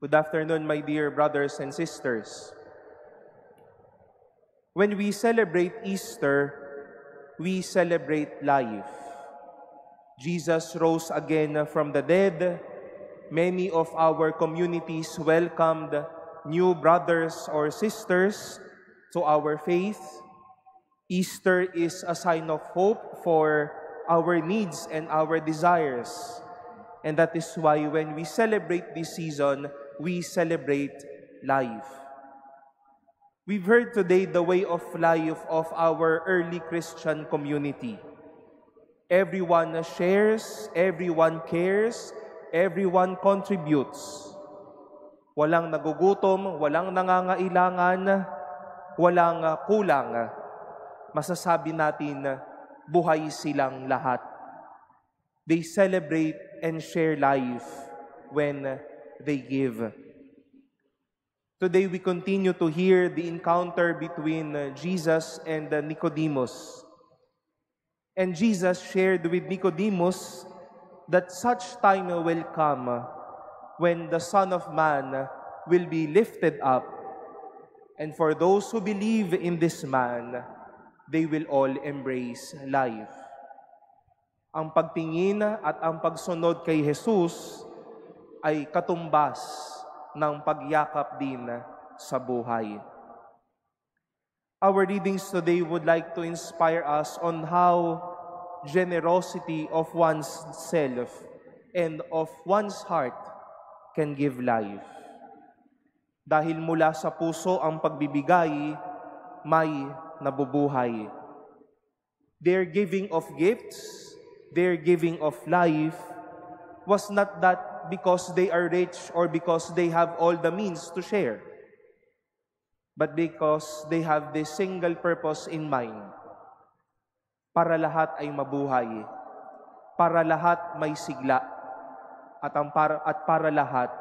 Good afternoon, my dear brothers and sisters. When we celebrate Easter, we celebrate life. Jesus rose again from the dead. Many of our communities welcomed new brothers or sisters to our faith. Easter is a sign of hope for our needs and our desires. And that is why when we celebrate this season, we celebrate life. We've heard today the way of life of our early Christian community. Everyone shares, everyone cares, everyone contributes. Walang nagugutom, walang nangangailangan, walang kulang. Masasabi natin, buhay silang lahat. They celebrate and share life when they give. Today we continue to hear the encounter between Jesus and Nicodemus. And Jesus shared with Nicodemus that such time will come when the Son of Man will be lifted up. And for those who believe in this man, they will all embrace life. Ang pagtingin at ang pagsunod kay Jesus ay katumbas ng pagyakap din sa buhay. Our readings today would like to inspire us on how generosity of one's self and of one's heart can give life. Dahil mula sa puso ang pagbibigay, may nabubuhay. Their giving of gifts, their giving of life was not that because they are rich or because they have all the means to share, but because they have this single purpose in mind. Para lahat ay mabuhay, para lahat may sigla, at para lahat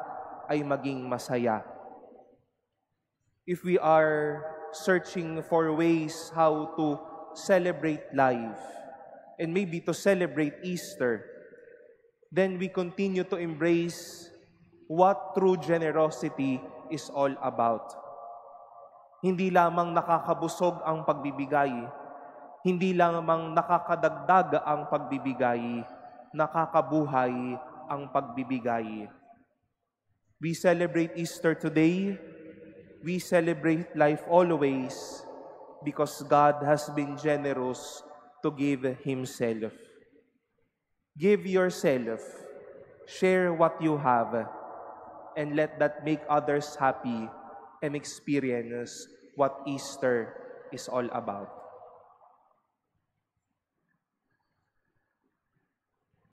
ay maging masaya. If we are searching for ways how to celebrate life, and maybe to celebrate Easter, then we continue to embrace what true generosity is all about. Hindi lamang nakakabusog ang pagbibigay, hindi lamang nakakadagdag ang pagbibigay, nakakabuhay ang pagbibigay. We celebrate Easter today, we celebrate life always, because God has been generous to give Himself. Give yourself, share what you have, and let that make others happy and experience what Easter is all about.